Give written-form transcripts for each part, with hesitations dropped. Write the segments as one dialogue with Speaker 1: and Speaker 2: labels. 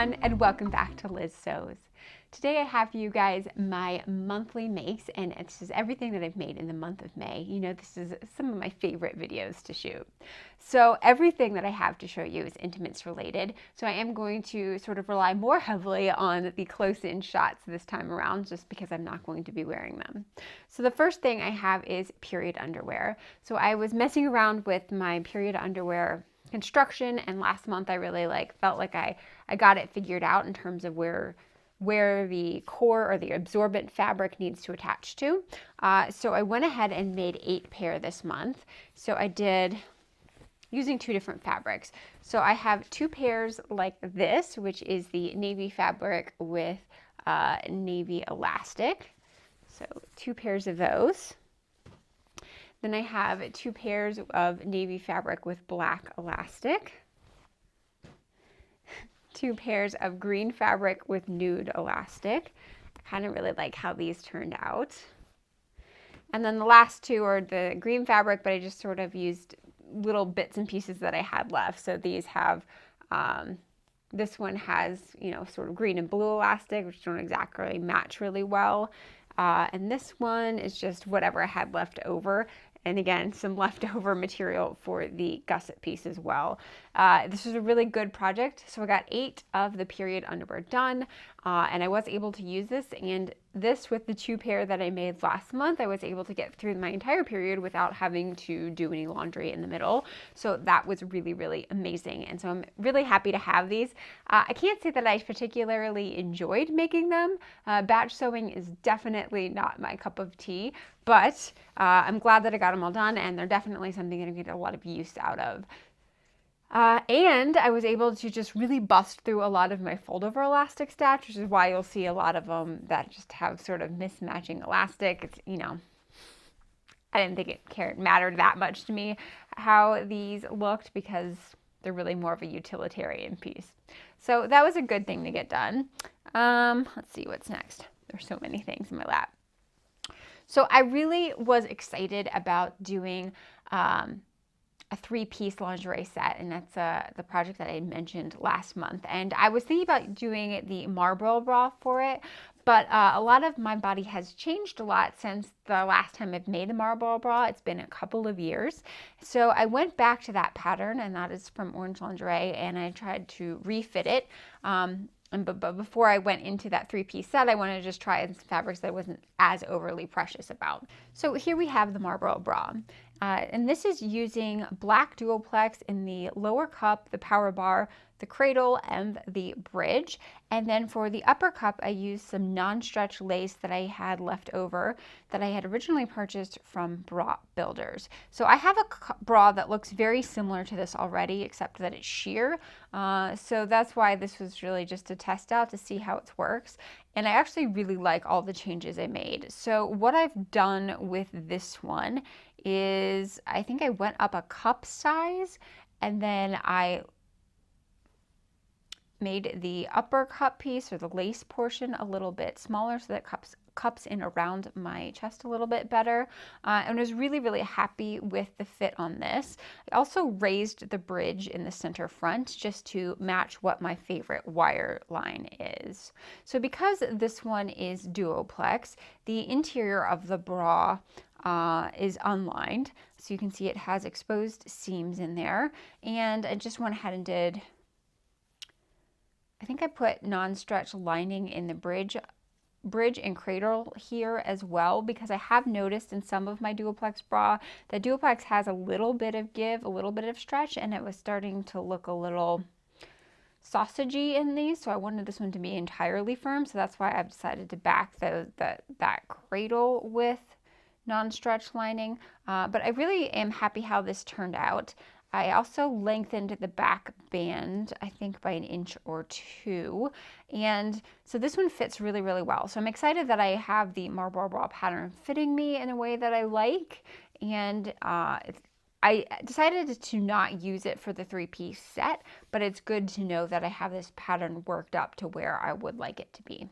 Speaker 1: everyone, and welcome back to Liz Sews. Today I have for you guys my monthly makes, and it's just everything that I've made in the month of May. You know, this is some of my favorite videos to shoot. So everything that I have to show you is intimates related, so I am going to sort of rely more heavily on the close-in shots this time around, just because I'm not going to be wearing them. So the first thing I have is period underwear. So I was messing around with my period underwear construction, and last month I really felt like I got it figured out in terms of where the core or the absorbent fabric needs to attach to. So I went ahead and made 8 pair this month. So I did using 2 different fabrics. So I have 2 pairs like this, which is the navy fabric with navy elastic. So 2 pairs of those. Then I have 2 pairs of navy fabric with black elastic. 2 pairs of green fabric with nude elastic. I kind of really like how these turned out. And then the last 2 are the green fabric, but I just sort of used little bits and pieces that I had left. So these have, this one has, you know, sort of green and blue elastic, which don't exactly match really well. And this one is just whatever I had left over. And again, some leftover material for the gusset piece as well. This was a really good project. So I got 8 of the period underwear done, and I was able to use this. And this, with the 2 pair that I made last month, I was able to get through my entire period without having to do any laundry in the middle. So that was really, really amazing. And so I'm really happy to have these. I can't say that I particularly enjoyed making them. Batch sewing is definitely not my cup of tea, but I'm glad that I got them all done, and they're definitely something that I get a lot of use out of. And I was able to just really bust through a lot of my fold-over elastic stash, which is why you'll see a lot of them that just have sort of mismatching elastic. It's, you know, I didn't think it mattered that much to me how these looked, because they're really more of a utilitarian piece. So that was a good thing to get done. Let's see what's next. There's so many things in my lap. So I really was excited about doing a 3-piece lingerie set, and that's the project that I mentioned last month. And I was thinking about doing the Marlborough Bra for it, but a lot of my body has changed a lot since the last time I've made the Marlborough Bra. It's been a couple of years. So I went back to that pattern, and that is from Orange Lingerie, and I tried to refit it. But before I went into that 3-piece set, I wanted to just try some fabrics that I wasn't as overly precious about. So here we have the Marlborough Bra. And this is using black duoplex in the lower cup, the power bar, the cradle, and the bridge. And then for the upper cup, I used some non-stretch lace that I had left over that I had originally purchased from Bra Builders. So I have a bra that looks very similar to this already, except that it's sheer. So that's why this was really just a test out to see how it works. And I actually really like all the changes I made. So what I've done with this one is, I think I went up a cup size, and then I made the upper cup piece, or the lace portion, a little bit smaller so that cups in around my chest a little bit better, and was really, really happy with the fit on this. I also raised the bridge in the center front just to match what my favorite wire line is. So because this one is duoplex, the interior of the bra is unlined, so you can see it has exposed seams in there. And I just went ahead and did, I think I put non-stretch lining in the bridge and cradle here as well, because I have noticed in some of my duoplex bra that duoplex has a little bit of give, a little bit of stretch, and it was starting to look a little sausagey in these. So I wanted this one to be entirely firm, so that's why I've decided to back that cradle with non-stretch lining. But I really am happy how this turned out. I also lengthened the back band, I think by 1 inch or 2. And so this one fits really, really well. So I'm excited that I have the Marlborough Bra pattern fitting me in a way that I like. And I decided to not use it for the 3-piece set, but it's good to know that I have this pattern worked up to where I would like it to be.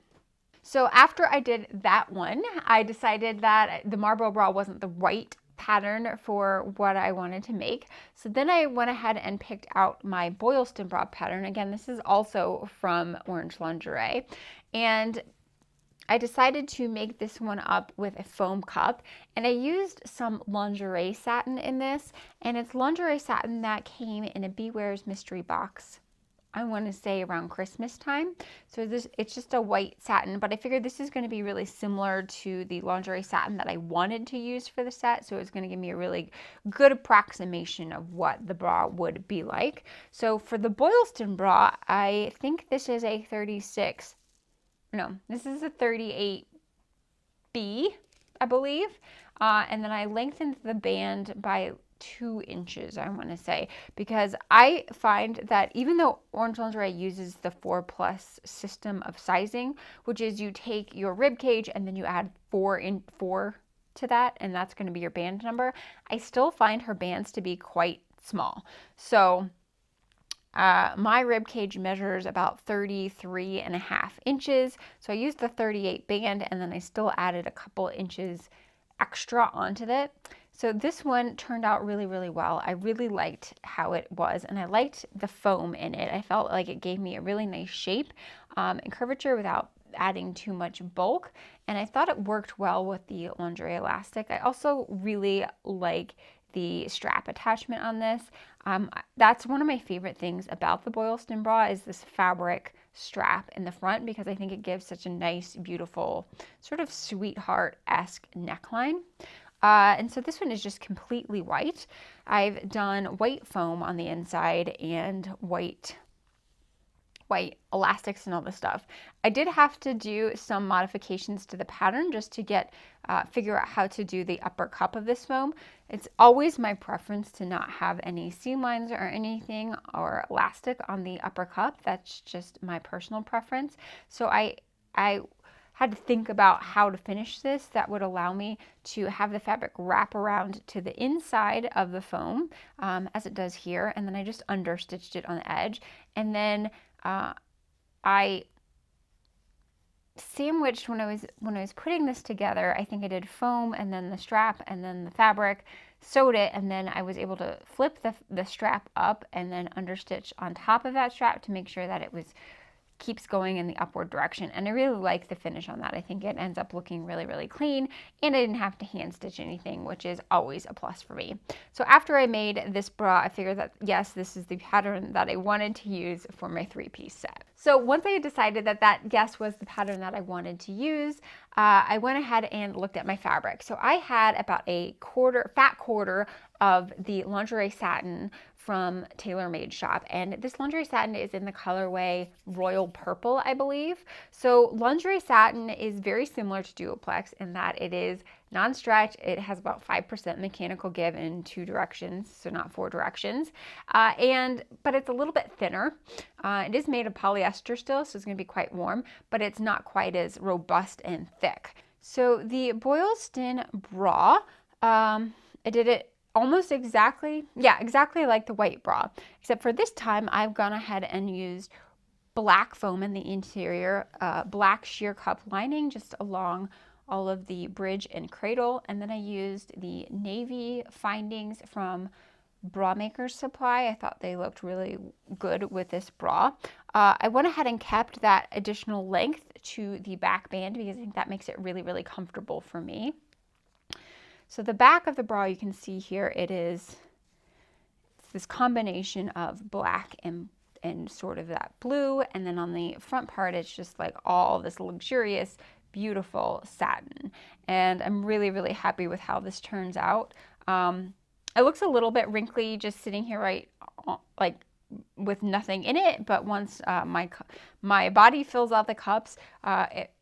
Speaker 1: So after I did that one, I decided that the Marlborough Bra wasn't the right pattern for what I wanted to make. So then I went ahead and picked out my Boylston Bra pattern. Again, this is also from Orange Lingerie. And I decided to make this one up with a foam cup, and I used some lingerie satin in this, and it's lingerie satin that came in a Beware's mystery box, I want to say around Christmas time. So it's just a white satin, but I figured this is going to be really similar to the lingerie satin that I wanted to use for the set. So it's going to give me a really good approximation of what the bra would be like. So for the Boylston bra, I think this is a 36. No, this is a 38B, I believe. And then I lengthened the band by 2 inches, I want to say, because I find that even though Orange Lingerie uses the 4+ system of sizing, which is you take your rib cage and then you add 4 to that, and that's going to be your band number, I still find her bands to be quite small. So my rib cage measures about 33.5 inches. So I used the 38 band, and then I still added a couple inches extra onto that. So this one turned out really, really well. I really liked how it was, and I liked the foam in it. I felt like it gave me a really nice shape and curvature without adding too much bulk, and I thought it worked well with the lingerie elastic. I also really like the strap attachment on this. That's one of my favorite things about the Boylston bra is this fabric strap in the front, because I think it gives such a nice, beautiful, sort of sweetheart-esque neckline. And so this one is just completely white. I've done white foam on the inside and white elastics and all this stuff. I did have to do some modifications to the pattern just to get figure out how to do the upper cup of this foam. It's always my preference to not have any seam lines or anything or elastic on the upper cup. That's just my personal preference. So I had to think about how to finish this that would allow me to have the fabric wrap around to the inside of the foam as it does here, and then I just understitched it on the edge, and then I sandwiched when I was putting this together. I think I did foam and then the strap and then the fabric, sewed it, and then I was able to flip the strap up and then understitch on top of that strap to make sure that it keeps going in the upward direction. And I really like the finish on that. I think it ends up looking really, really clean, and I didn't have to hand stitch anything, which is always a plus for me. So after I made this bra, I figured that yes, this is the pattern that I wanted to use for my 3-piece set. So once I decided that yes was the pattern that I wanted to use, I went ahead and looked at my fabric. So I had about a fat quarter of the lingerie satin from TaylorMade shop, and this lingerie satin is in the colorway Royal Purple, I believe. So lingerie satin is very similar to Duoplex in that it is non-stretch. It has about 5% mechanical give in 2 directions, so not 4 directions, but it's a little bit thinner. It is made of polyester still, so it's going to be quite warm, but it's not quite as robust and thick. So the Boylston bra, I did it almost exactly like the white bra, except for this time I've gone ahead and used black foam in the interior, black sheer cup lining just along all of the bridge and cradle, and then I used the navy findings from Bra Maker's Supply. I thought they looked really good with this bra. I went ahead and kept that additional length to the back band because I think that makes it really, really comfortable for me. So the back of the bra, you can see here, it's this combination of black and sort of that blue, and then on the front part, it's just like all this luxurious, beautiful satin. And I'm really, really happy with how this turns out. It looks a little bit wrinkly just sitting here like with nothing in it, but once my body fills out the cups,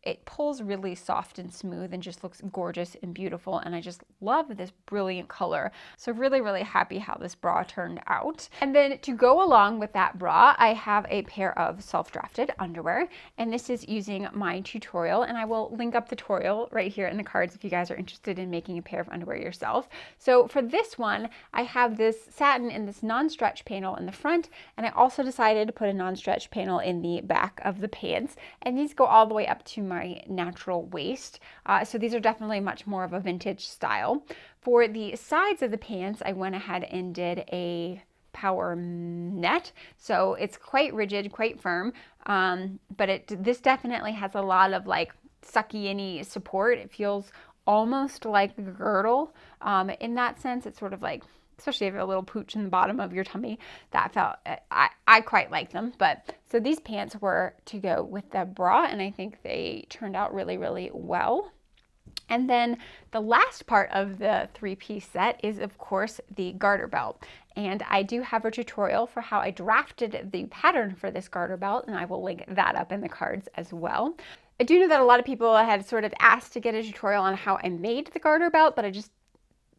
Speaker 1: it pulls really soft and smooth and just looks gorgeous and beautiful, and I just love this brilliant color. So really, really happy how this bra turned out. And then to go along with that bra, I have a pair of self-drafted underwear, and this is using my tutorial, and I will link up the tutorial right here in the cards if you guys are interested in making a pair of underwear yourself. So for this one, I have this satin in this non-stretch panel in the front, and I also decided to put a non-stretch panel in the back of the pants, and these go all the way up to my natural waist. So these are definitely much more of a vintage style. For the sides of the pants, I went ahead and did a power net, so it's quite rigid, quite firm, but this definitely has a lot of like sucky-any support. It feels almost like a girdle in that sense. It's sort of like, especially if you have a little pooch in the bottom of your tummy, that felt, I quite like them. But so these pants were to go with the bra, and I think they turned out really, really well. And then the last part of the three-piece set is, of course, the garter belt. And I do have a tutorial for how I drafted the pattern for this garter belt, and I will link that up in the cards as well. I do know that a lot of people had sort of asked to get a tutorial on how I made the garter belt, but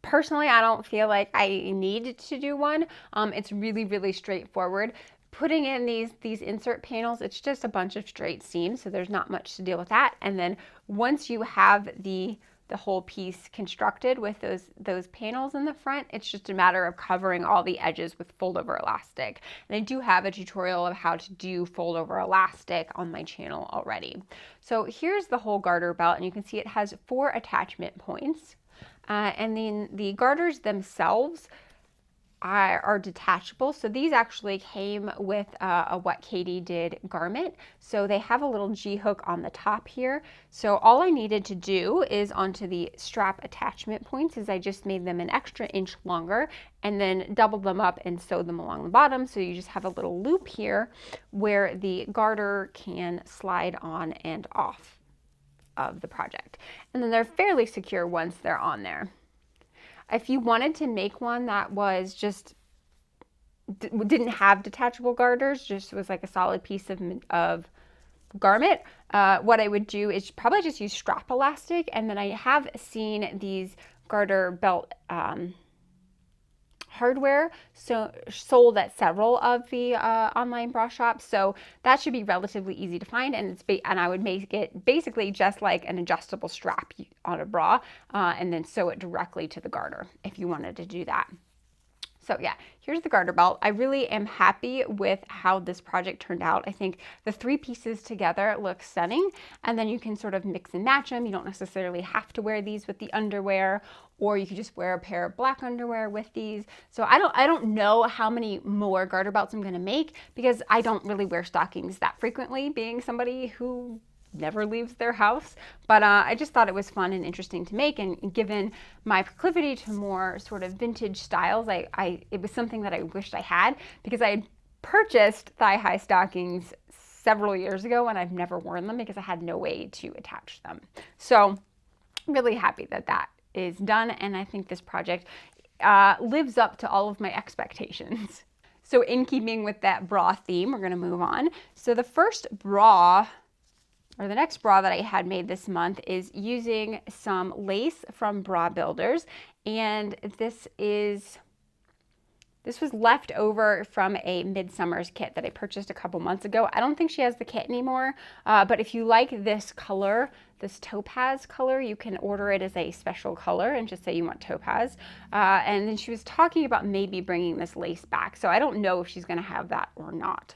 Speaker 1: personally, I don't feel like I needed to do one. It's really, really straightforward. Putting in these insert panels, it's just a bunch of straight seams, so there's not much to deal with that. And then once you have the whole piece constructed with those panels in the front, it's just a matter of covering all the edges with fold over elastic. And I do have a tutorial of how to do fold over elastic on my channel already. So here's the whole garter belt, and you can see it has 4 attachment points. And then the garters themselves are detachable. So these actually came with a What Katie Did garment. So they have a little G-hook on the top here. So all I needed to do is onto the strap attachment points is I just made them an extra inch longer and then doubled them up and sewed them along the bottom. So you just have a little loop here where the garter can slide on and off of the project. And then they're fairly secure once they're on there. If you wanted to make one that was just didn't have detachable garters, just was like a solid piece of garment, what I would do is probably just use strap elastic. And then I have seen these garter belt hardware sold at several of the online bra shops, so that should be relatively easy to find, and I would make it basically just like an adjustable strap on a bra, and then sew it directly to the garter if you wanted to do that. So yeah, here's the garter belt. I really am happy with how this project turned out. I think the 3 pieces together look stunning, and then you can sort of mix and match them. You don't necessarily have to wear these with the underwear, or you could just wear a pair of black underwear with these. So I don't know how many more garter belts I'm gonna make, because I don't really wear stockings that frequently, being somebody who never leaves their house, but I just thought it was fun and interesting to make, and given my proclivity to more sort of vintage styles, it was something that I wished I had, because I had purchased thigh-high stockings several years ago and I've never worn them because I had no way to attach them. So really happy that that is done, and I think this project lives up to all of my expectations. So in keeping with that bra theme, we're going to move on. So the first bra, or the next bra that I had made this month, is using some lace from Bra Builders, and this was left over from a Midsummer's kit that I purchased a couple months ago. I don't think she has the kit anymore, but if you like this color, this topaz color, you can order it as a special color and just say you want topaz. And then she was talking about maybe bringing this lace back, so I don't know if she's gonna have that or not.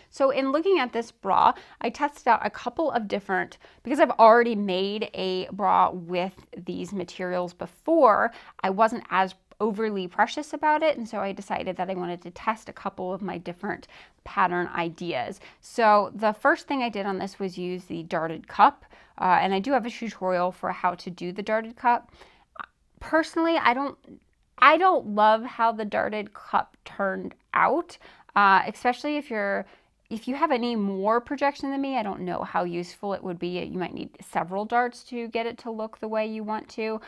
Speaker 1: So in looking at this bra, I tested out a couple of different, because I've already made a bra with these materials before, I wasn't as overly precious about it, and so I decided that I wanted to test a couple of my different pattern ideas. So the first thing I did on this was use the darted cup, and I do have a tutorial for how to do the darted cup. Personally, I don't love how the darted cup turned out, especially if you have any more projection than me. I don't know how useful it would be. You might need several darts to get it to look the way you want to,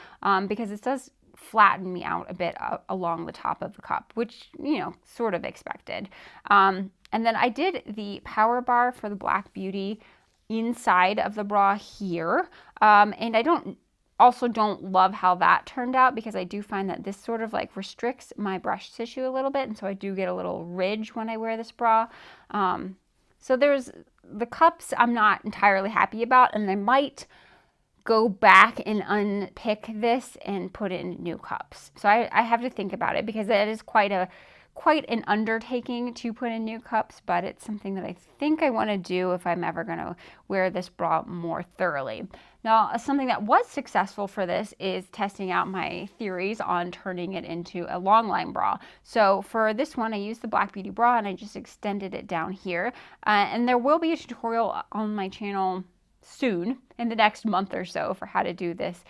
Speaker 1: because it does flatten me out a bit along the top of the cup, which, you know, sort of expected. And then I did the power bar for the Black Beauty inside of the bra here, and I also don't love how that turned out, because I do find that this sort of like restricts my breast tissue a little bit, and so I do get a little ridge when I wear this bra. So there's the cups I'm not entirely happy about, and I might go back and unpick this and put in new cups. So I have to think about it, because that is quite quite an undertaking to put in new cups, but it's something that I think I want to do if I'm ever going to wear this bra more thoroughly. Now, something that was successful for this is testing out my theories on turning it into a Longline bra. So for this one, I used the Black Beauty bra and I just extended it down here. And there will be a tutorial on my channel soon, in the next month or so, for how to do this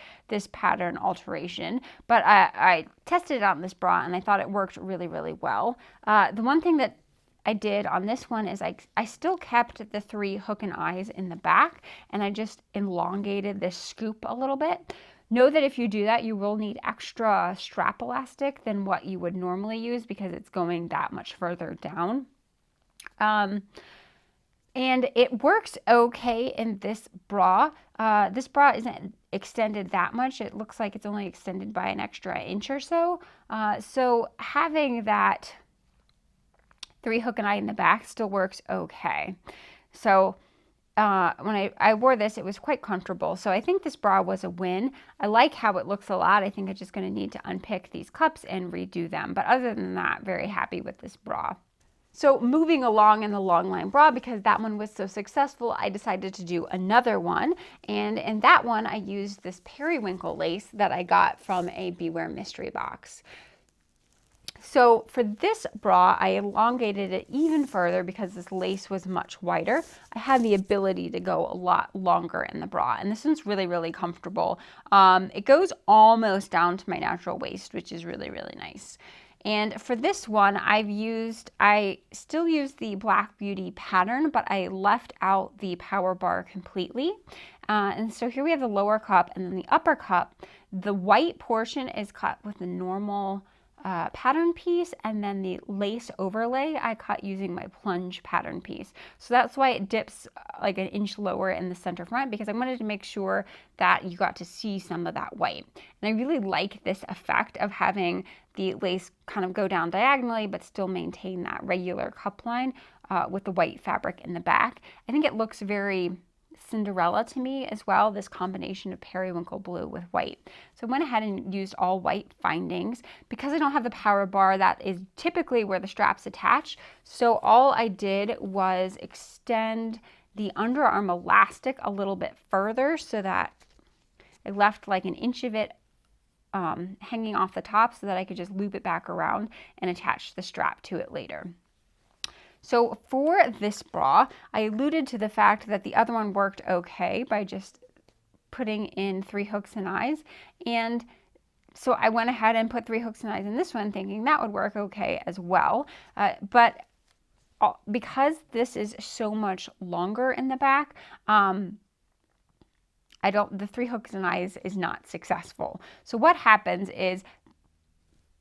Speaker 1: pattern alteration. But I tested it out in this bra and I thought it worked really, really well. The one thing that I did on this one is I still kept the 3 hook and eyes in the back, and I just elongated this scoop a little bit. Know that if you do that, you will need extra strap elastic than what you would normally use because it's going that much further down. And it works okay in this bra. This bra isn't extended that much. It looks like it's only extended by an extra inch or so. So having that 3 hook and eye in the back still works okay. So when I wore this, it was quite comfortable. So I think this bra was a win. I like how it looks a lot. I think I'm just going to need to unpick these cups and redo them. But other than that, very happy with this bra. So moving along in the Longline bra, because that one was so successful, I decided to do another one. And in that one, I used this periwinkle lace that I got from a Beware mystery box. So for this bra, I elongated it even further because this lace was much wider. I had the ability to go a lot longer in the bra, and this one's really, really comfortable. It goes almost down to my natural waist, which is really, really nice. And for this one, I still use the Black Beauty pattern, but I left out the power bar completely. And so here we have the lower cup, and then the upper cup. The white portion is cut with the normal pattern piece, and then the lace overlay I cut using my plunge pattern piece. So that's why it dips like an inch lower in the center front, because I wanted to make sure that you got to see some of that white. And I really like this effect of having the lace kind of go down diagonally but still maintain that regular cup line with the white fabric in the back. I think it looks very Cinderella to me as well, this combination of periwinkle blue with white. So I went ahead and used all white findings. Because I don't have the power bar, that is typically where the straps attach. So all I did was extend the underarm elastic a little bit further so that I left like an inch of it hanging off the top so that I could just loop it back around and attach the strap to it later. So for this bra, I alluded to the fact that the other one worked okay by just putting in 3 hooks and eyes. And so I went ahead and put 3 hooks and eyes in this one thinking that would work okay as well. But because this is so much longer in the back, the 3 hooks and eyes is not successful. So what happens is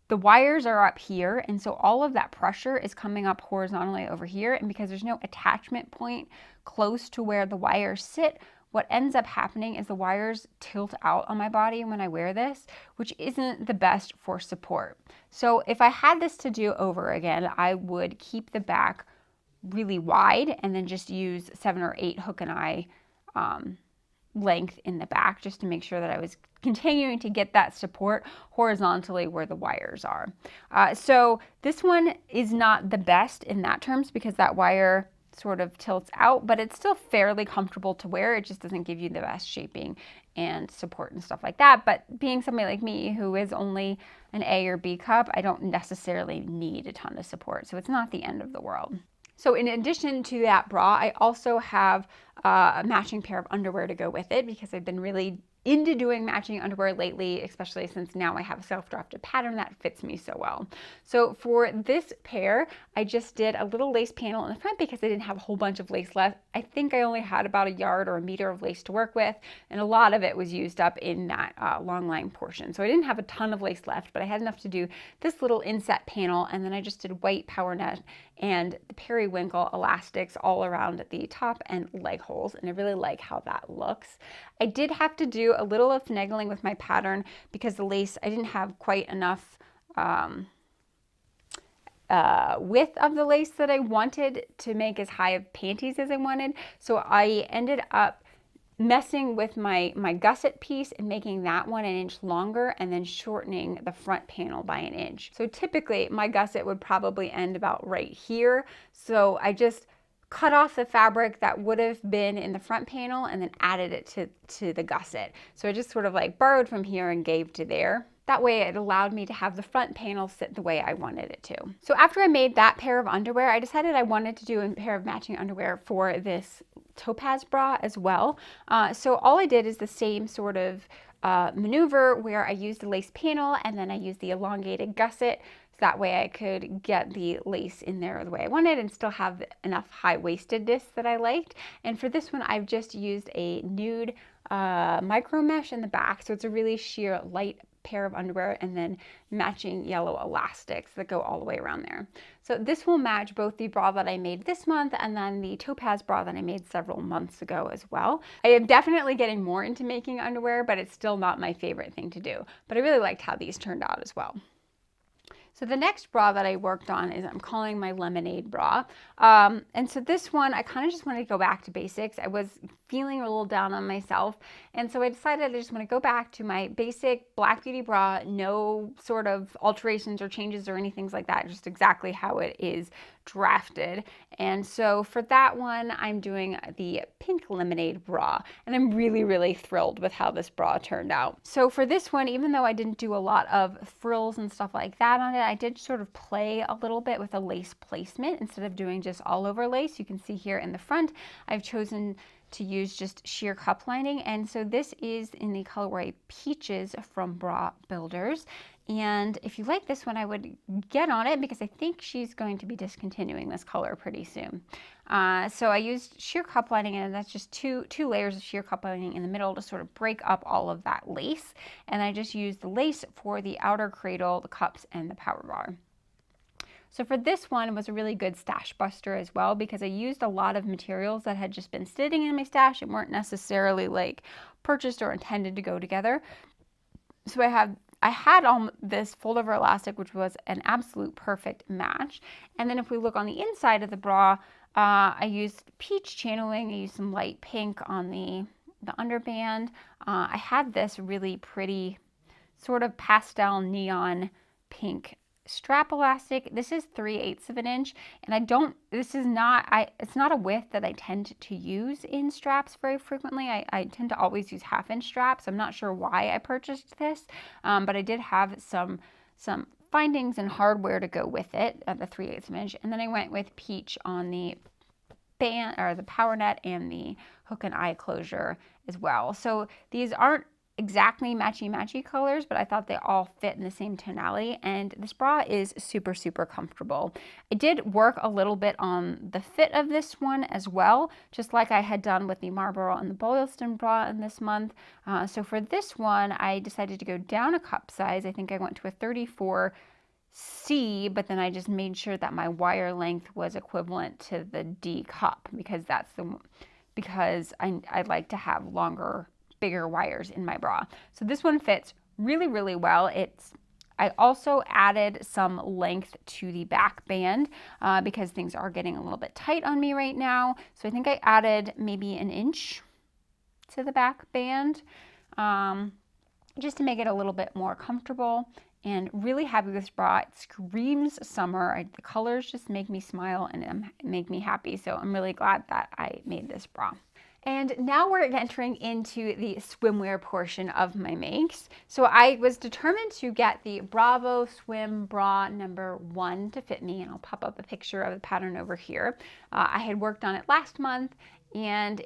Speaker 1: the wires are up here, and so all of that pressure is coming up horizontally over here, and because there's no attachment point close to where the wires sit, what ends up happening is the wires tilt out on my body when I wear this, which isn't the best for support. So if I had this to do over again, I would keep the back really wide and then just use 7 or 8 hook and eye length in the back, just to make sure that I was continuing to get that support horizontally where the wires are. So this one is not the best in that terms because that wire sort of tilts out, but it's still fairly comfortable to wear. It just doesn't give you the best shaping and support and stuff like that. But being somebody like me who is only an A or B cup, I don't necessarily need a ton of support. So it's not the end of the world. So in addition to that bra, I also have a matching pair of underwear to go with it because I've been really into doing matching underwear lately, especially since now I have a self-drafted pattern that fits me so well. So for this pair, I just did a little lace panel in the front because I didn't have a whole bunch of lace left. I think I only had about a yard or a meter of lace to work with, and a lot of it was used up in that long line portion. So I didn't have a ton of lace left, but I had enough to do this little inset panel, and then I just did white power net and the periwinkle elastics all around the top and leg holes, and I really like how that looks. I did have to do a little of finagling with my pattern because the lace, I didn't have quite enough width of the lace that I wanted to make as high of panties as I wanted. So I ended up messing with my gusset piece and making that one an inch longer and then shortening the front panel by an inch. So typically my gusset would probably end about right here. So I just cut off the fabric that would have been in the front panel and then added it to the gusset. So I just sort of like borrowed from here and gave to there. That way it allowed me to have the front panel sit the way I wanted it to. So after I made that pair of underwear, I decided I wanted to do a pair of matching underwear for this Topaz bra as well. So all I did is the same sort of maneuver where I used the lace panel and then I used the elongated gusset. That way I could get the lace in there the way I wanted and still have enough high-waistedness that I liked. And for this one, I've just used a nude micro mesh in the back. So it's a really sheer, light pair of underwear and then matching yellow elastics that go all the way around there. So this will match both the bra that I made this month and then the Topaz bra that I made several months ago as well. I am definitely getting more into making underwear, but it's still not my favorite thing to do. But I really liked how these turned out as well. So the next bra that I worked on is I'm calling my Lemonade bra. And so this one, I kind of just wanted to go back to basics. I was feeling a little down on myself. And so I decided I just want to go back to my basic Black Beauty bra, no sort of alterations or changes or anything like that, just exactly how it is drafted. And so for that one, I'm doing the pink Lemonade bra. And I'm really, really thrilled with how this bra turned out. So for this one, even though I didn't do a lot of frills and stuff like that on it, I did sort of play a little bit with a lace placement instead of doing just all over lace. You can see here in the front, I've chosen to use just sheer cup lining. And so this is in the colorway Peaches from Bra Builders. And if you like this one, I would get on it because I think she's going to be discontinuing this color pretty soon. So I used sheer cup lining, and that's just two layers of sheer cup lining in the middle to sort of break up all of that lace. And I just used the lace for the outer cradle, the cups, and the power bar. So for this one, it was a really good stash buster as well because I used a lot of materials that had just been sitting in my stash and weren't necessarily like purchased or intended to go together. So I had on this fold-over elastic, which was an absolute perfect match. And then if we look on the inside of the bra, I used peach channeling. I used some light pink on the underband. I had this really pretty sort of pastel neon pink strap elastic. This is 3/8 of an inch, and it's not a width that I tend to use in straps very frequently. I tend to always use 1/2 inch straps. I'm not sure why I purchased this, but I did have some findings and hardware to go with it at the 3/8 of an inch, and then I went with peach on the band or the power net and the hook and eye closure as well. So these aren't exactly matchy colors, but I thought they all fit in the same tonality, and this bra is super, super comfortable. I did work a little bit on the fit of this one as well, just like I had done with the Marlborough and the Boylston bra in this month. So for this one, I decided to go down a cup size. I think I went to a 34C, but then I just made sure that my wire length was equivalent to the D cup because I like to have bigger wires in my bra. So this one fits really, really well. I also added some length to the back band because things are getting a little bit tight on me right now. So I think I added maybe an inch to the back band just to make it a little bit more comfortable. And really happy with this bra. It screams summer. The colors just make me smile and make me happy. So I'm really glad that I made this bra. And now we're entering into the swimwear portion of my makes. So I was determined to get the Bravo Swim Bra #1 to fit me, and I'll pop up a picture of the pattern over here. I had worked on it last month, and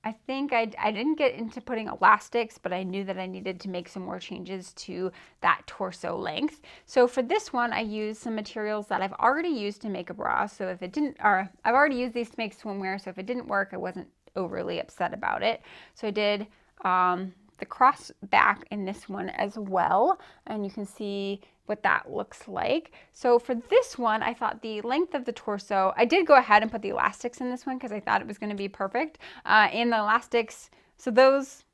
Speaker 1: I think I didn't get into putting elastics, but I knew that I needed to make some more changes to that torso length. So for this one, I used some materials that I've already used to make a bra. So if it didn't, or I've already used these to make swimwear, so if it didn't work, I wasn't overly upset about it. So I did the cross back in this one as well, and you can see what that looks like. So for this one, I thought the length of the torso, I did go ahead and put the elastics in this one because I thought it was going to be perfect. In the elastics, so those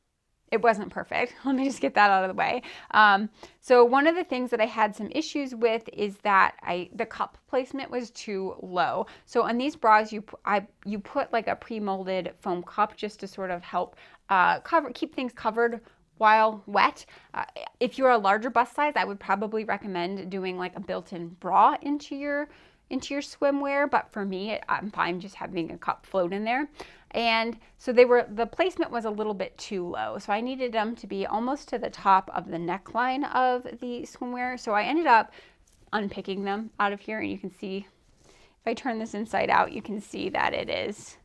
Speaker 1: it wasn't perfect. Let me just get that out of the way. So one of the things that I had some issues with is that the cup placement was too low. So on these bras, you put like a pre-molded foam cup just to sort of help keep things covered while wet. If you're a larger bust size, I would probably recommend doing like a built-in bra into your swimwear, but for me, I'm fine just having a cup float in there. And so the placement was a little bit too low. So I needed them to be almost to the top of the neckline of the swimwear. So I ended up unpicking them out of here, and you can see, if I turn this inside out, you can see that it is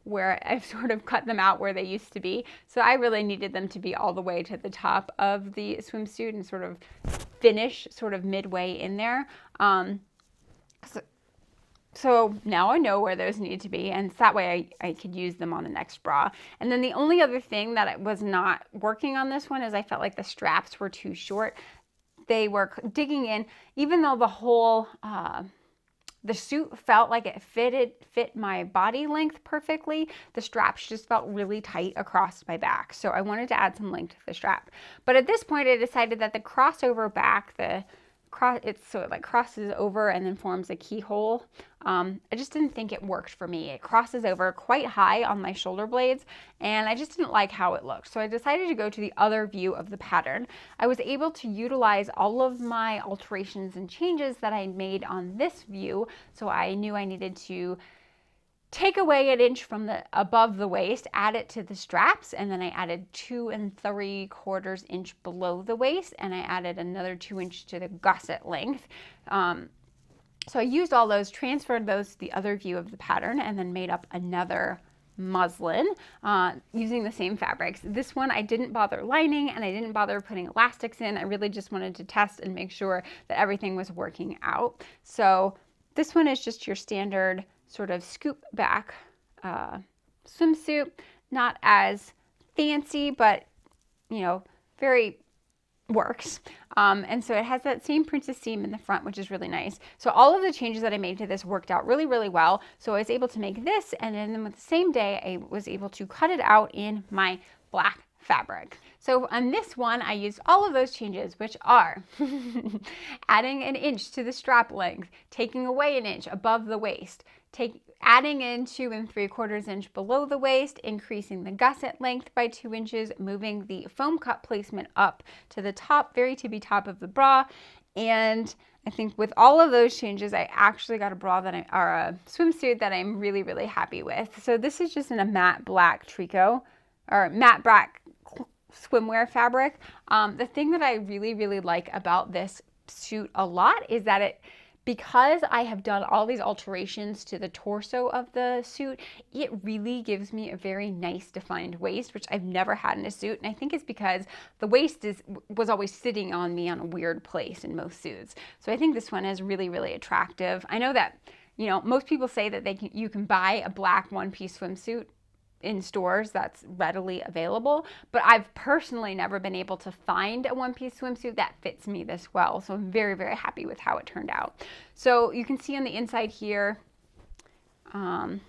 Speaker 1: where I've sort of cut them out where they used to be. So I really needed them to be all the way to the top of the swimsuit and sort of finish sort of midway in there. So now I know where those need to be, and so that way I could use them on the next bra. And then the only other thing that was not working on this one is I felt like the straps were too short. They were digging in, even though the whole the suit felt like it fit my body length perfectly. The straps just felt really tight across my back. So I wanted to add some length to the strap. But at this point, I decided that the crossover back, so it like crosses over and then forms a keyhole. I just didn't think it worked for me. It crosses over quite high on my shoulder blades, and I just didn't like how it looked. So I decided to go to the other view of the pattern. I was able to utilize all of my alterations and changes that I made on this view. So I knew I needed to take away an inch from above the waist, add it to the straps, and then I added 2 3/4 inch below the waist, and I added another 2 inch to the gusset length. So I used all those, transferred those to the other view of the pattern, and then made up another muslin using the same fabrics. This one I didn't bother lining, and I didn't bother putting elastics in. I really just wanted to test and make sure that everything was working out. So this one is just your standard sort of scoop back swimsuit, not as fancy, but very works. And so it has that same princess seam in the front, which is really nice. So all of the changes that I made to this worked out really, really well. So I was able to make this, and then with the same day, I was able to cut it out in my black fabric. So on this one, I used all of those changes, which are adding an inch to the strap length, taking away an inch above the waist, adding in 2 3/4 inch below the waist, increasing the gusset length by 2 inches, moving the foam cup placement up to the top, very tippy top of the bra. And I think with all of those changes, I actually got a swimsuit that I'm really, really happy with. So this is just in a matte black tricot, or matte black swimwear fabric. The thing that I really, really like about this suit a lot is that because I have done all these alterations to the torso of the suit, it really gives me a very nice defined waist, which I've never had in a suit. And I think it's because the waist was always sitting on me on a weird place in most suits. So I think this one is really, really attractive. I know that, most people say that you can buy a black one-piece swimsuit in stores that's readily available, but I've personally never been able to find a one-piece swimsuit that fits me this well. So I'm very, very happy with how it turned out. So you can see on the inside here, it's a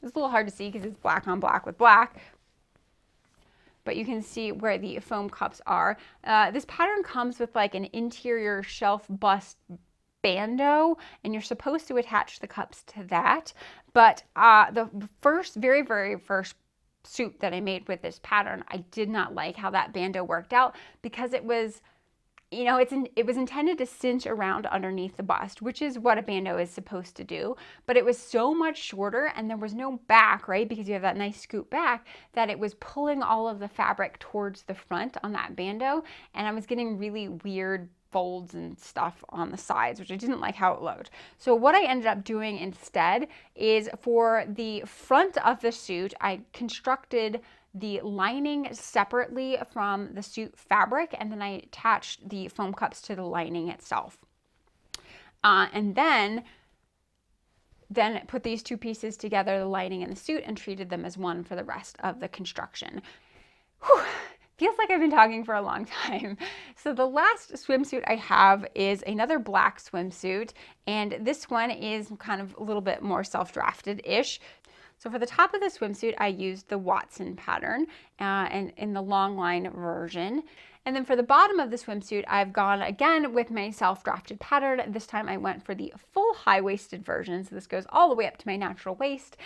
Speaker 1: little hard to see because it's black on black with black, but you can see where the foam cups are. This pattern comes with like an interior shelf bust bandeau, and you're supposed to attach the cups to that. But the very, very first suit that I made with this pattern, I did not like how that bandeau worked out, because it was, it was intended to cinch around underneath the bust, which is what a bandeau is supposed to do. But it was so much shorter, and there was no back, right? Because you have that nice scoop back, that it was pulling all of the fabric towards the front on that bandeau, and I was getting really weird folds and stuff on the sides, which I didn't like how it looked. So what I ended up doing instead is, for the front of the suit, I constructed the lining separately from the suit fabric, and then I attached the foam cups to the lining itself. And then put these two pieces together, the lining and the suit, and treated them as one for the rest of the construction. Whew. Feels like I've been talking for a long time. So the last swimsuit I have is another black swimsuit, and this one is kind of a little bit more self-drafted-ish. So for the top of the swimsuit, I used the Watson pattern and in the Longline version. And then for the bottom of the swimsuit, I've gone again with my self-drafted pattern. This time I went for the full high-waisted version. So this goes all the way up to my natural waist,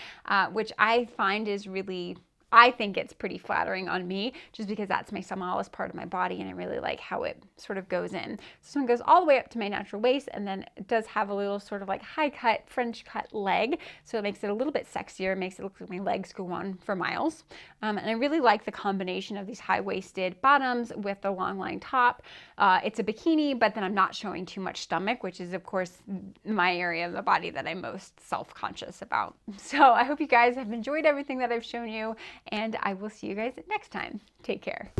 Speaker 1: which I find is really, I think it's pretty flattering on me just because that's my smallest part of my body and I really like how it sort of goes in. So this one goes all the way up to my natural waist and then it does have a little sort of like high cut, French cut leg. So it makes it a little bit sexier, makes it look like my legs go on for miles. And I really like the combination of these high-waisted bottoms with the long line top. It's a bikini, but then I'm not showing too much stomach, which is of course my area of the body that I'm most self-conscious about. So I hope you guys have enjoyed everything that I've shown you, and I will see you guys next time. Take care.